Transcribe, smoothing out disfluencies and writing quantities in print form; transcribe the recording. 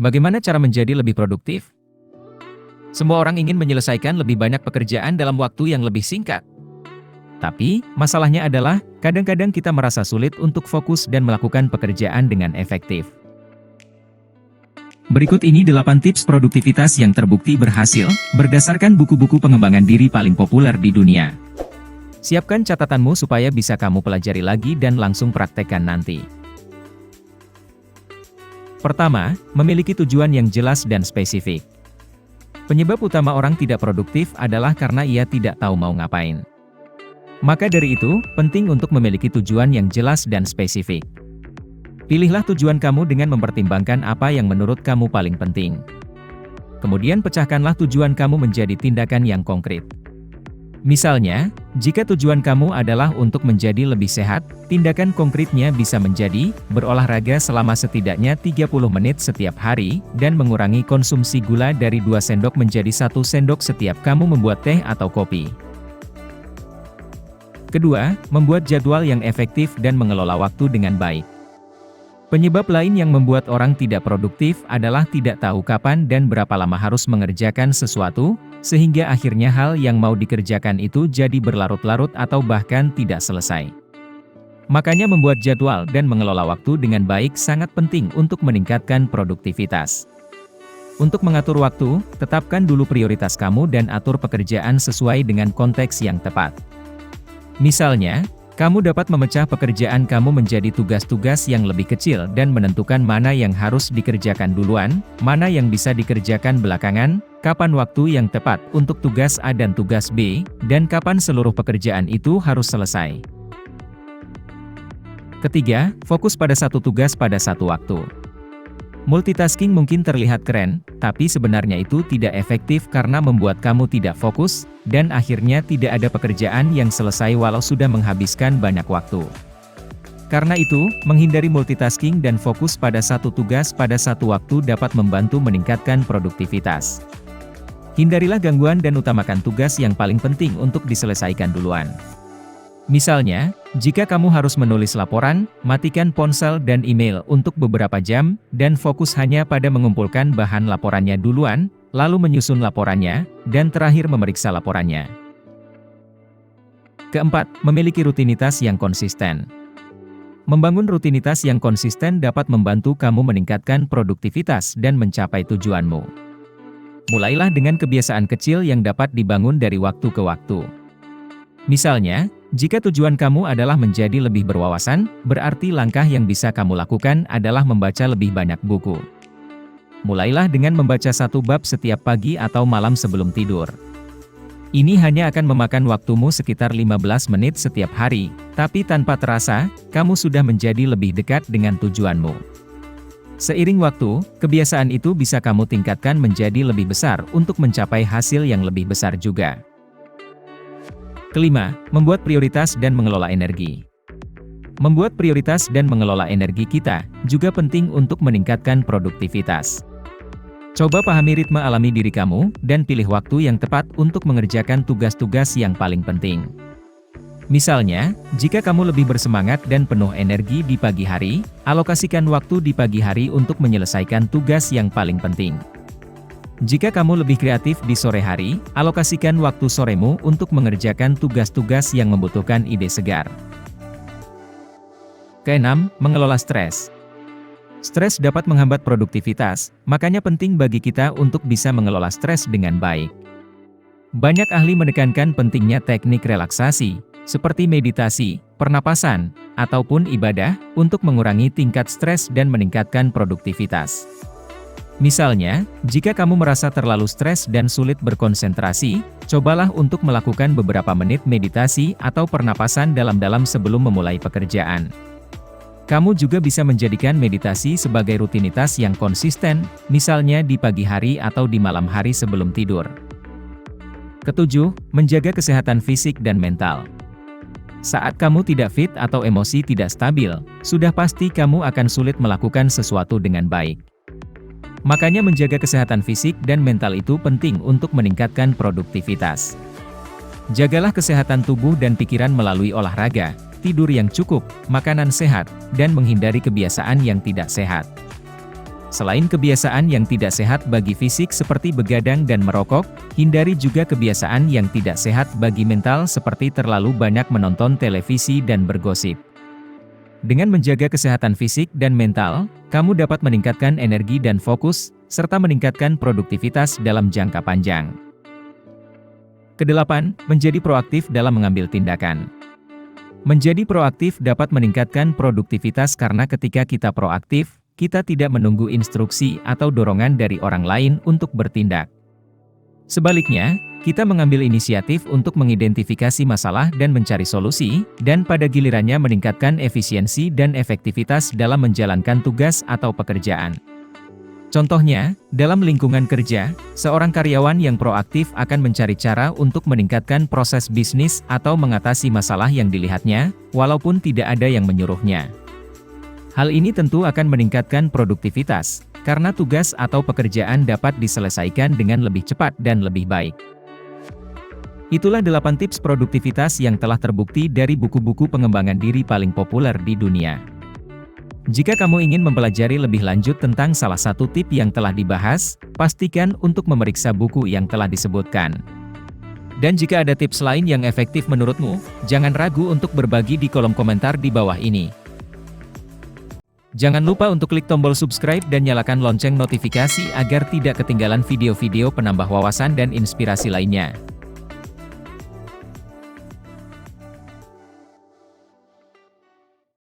Bagaimana cara menjadi lebih produktif? Semua orang ingin menyelesaikan lebih banyak pekerjaan dalam waktu yang lebih singkat. Tapi, masalahnya adalah, kadang-kadang kita merasa sulit untuk fokus dan melakukan pekerjaan dengan efektif. Berikut ini 8 tips produktivitas yang terbukti berhasil, berdasarkan buku-buku pengembangan diri paling populer di dunia. Siapkan catatanmu supaya bisa kamu pelajari lagi dan langsung praktekkan nanti. Pertama, memiliki tujuan yang jelas dan spesifik. Penyebab utama orang tidak produktif adalah karena ia tidak tahu mau ngapain. Maka dari itu, penting untuk memiliki tujuan yang jelas dan spesifik. Pilihlah tujuan kamu dengan mempertimbangkan apa yang menurut kamu paling penting. Kemudian pecahkanlah tujuan kamu menjadi tindakan yang konkret. Misalnya, jika tujuan kamu adalah untuk menjadi lebih sehat, tindakan konkretnya bisa menjadi berolahraga selama setidaknya 30 menit setiap hari, dan mengurangi konsumsi gula dari 2 sendok menjadi 1 sendok setiap kamu membuat teh atau kopi. Kedua, membuat jadwal yang efektif dan mengelola waktu dengan baik. Penyebab lain yang membuat orang tidak produktif adalah tidak tahu kapan dan berapa lama harus mengerjakan sesuatu, sehingga akhirnya hal yang mau dikerjakan itu jadi berlarut-larut atau bahkan tidak selesai. Makanya membuat jadwal dan mengelola waktu dengan baik sangat penting untuk meningkatkan produktivitas. Untuk mengatur waktu, tetapkan dulu prioritas kamu dan atur pekerjaan sesuai dengan konteks yang tepat. Misalnya, kamu dapat memecah pekerjaan kamu menjadi tugas-tugas yang lebih kecil dan menentukan mana yang harus dikerjakan duluan, mana yang bisa dikerjakan belakangan, kapan waktu yang tepat untuk tugas A dan tugas B, dan kapan seluruh pekerjaan itu harus selesai. Ketiga, fokus pada satu tugas pada satu waktu. Multitasking mungkin terlihat keren, tapi sebenarnya itu tidak efektif karena membuat kamu tidak fokus, dan akhirnya tidak ada pekerjaan yang selesai walau sudah menghabiskan banyak waktu. Karena itu, menghindari multitasking dan fokus pada satu tugas pada satu waktu dapat membantu meningkatkan produktivitas. Hindarilah gangguan dan utamakan tugas yang paling penting untuk diselesaikan duluan. Misalnya, jika kamu harus menulis laporan, matikan ponsel dan email untuk beberapa jam, dan fokus hanya pada mengumpulkan bahan laporannya duluan, lalu menyusun laporannya, dan terakhir memeriksa laporannya. Keempat, memiliki rutinitas yang konsisten. Membangun rutinitas yang konsisten dapat membantu kamu meningkatkan produktivitas dan mencapai tujuanmu. Mulailah dengan kebiasaan kecil yang dapat dibangun dari waktu ke waktu. Misalnya, jika tujuan kamu adalah menjadi lebih berwawasan, berarti langkah yang bisa kamu lakukan adalah membaca lebih banyak buku. Mulailah dengan membaca 1 bab setiap pagi atau malam sebelum tidur. Ini hanya akan memakan waktumu sekitar 15 menit setiap hari, tapi tanpa terasa, kamu sudah menjadi lebih dekat dengan tujuanmu. Seiring waktu, kebiasaan itu bisa kamu tingkatkan menjadi lebih besar untuk mencapai hasil yang lebih besar juga. Kelima, membuat prioritas dan mengelola energi. Membuat prioritas dan mengelola energi kita juga penting untuk meningkatkan produktivitas. Coba pahami ritme alami diri kamu dan pilih waktu yang tepat untuk mengerjakan tugas-tugas yang paling penting. Misalnya, jika kamu lebih bersemangat dan penuh energi di pagi hari, alokasikan waktu di pagi hari untuk menyelesaikan tugas yang paling penting. Jika kamu lebih kreatif di sore hari, alokasikan waktu soremu untuk mengerjakan tugas-tugas yang membutuhkan ide segar. Keenam, mengelola stres. Stres dapat menghambat produktivitas, makanya penting bagi kita untuk bisa mengelola stres dengan baik. Banyak ahli menekankan pentingnya teknik relaksasi, seperti meditasi, pernapasan, ataupun ibadah, untuk mengurangi tingkat stres dan meningkatkan produktivitas. Misalnya, jika kamu merasa terlalu stres dan sulit berkonsentrasi, cobalah untuk melakukan beberapa menit meditasi atau pernapasan dalam-dalam sebelum memulai pekerjaan. Kamu juga bisa menjadikan meditasi sebagai rutinitas yang konsisten, misalnya di pagi hari atau di malam hari sebelum tidur. Ketujuh, menjaga kesehatan fisik dan mental. Saat kamu tidak fit atau emosi tidak stabil, sudah pasti kamu akan sulit melakukan sesuatu dengan baik. Makanya menjaga kesehatan fisik dan mental itu penting untuk meningkatkan produktivitas. Jagalah kesehatan tubuh dan pikiran melalui olahraga, tidur yang cukup, makanan sehat, dan menghindari kebiasaan yang tidak sehat. Selain kebiasaan yang tidak sehat bagi fisik seperti begadang dan merokok, hindari juga kebiasaan yang tidak sehat bagi mental seperti terlalu banyak menonton televisi dan bergosip. Dengan menjaga kesehatan fisik dan mental, kamu dapat meningkatkan energi dan fokus, serta meningkatkan produktivitas dalam jangka panjang. Kedelapan, menjadi proaktif dalam mengambil tindakan. Menjadi proaktif dapat meningkatkan produktivitas karena ketika kita proaktif, kita tidak menunggu instruksi atau dorongan dari orang lain untuk bertindak. Sebaliknya, kita mengambil inisiatif untuk mengidentifikasi masalah dan mencari solusi, dan pada gilirannya meningkatkan efisiensi dan efektivitas dalam menjalankan tugas atau pekerjaan. Contohnya, dalam lingkungan kerja, seorang karyawan yang proaktif akan mencari cara untuk meningkatkan proses bisnis atau mengatasi masalah yang dilihatnya, walaupun tidak ada yang menyuruhnya. Hal ini tentu akan meningkatkan produktivitas, karena tugas atau pekerjaan dapat diselesaikan dengan lebih cepat dan lebih baik. Itulah 8 tips produktivitas yang telah terbukti dari buku-buku pengembangan diri paling populer di dunia. Jika kamu ingin mempelajari lebih lanjut tentang salah satu tip yang telah dibahas, pastikan untuk memeriksa buku yang telah disebutkan. Dan jika ada tips lain yang efektif menurutmu, jangan ragu untuk berbagi di kolom komentar di bawah ini. Jangan lupa untuk klik tombol subscribe dan nyalakan lonceng notifikasi agar tidak ketinggalan video-video penambah wawasan dan inspirasi lainnya.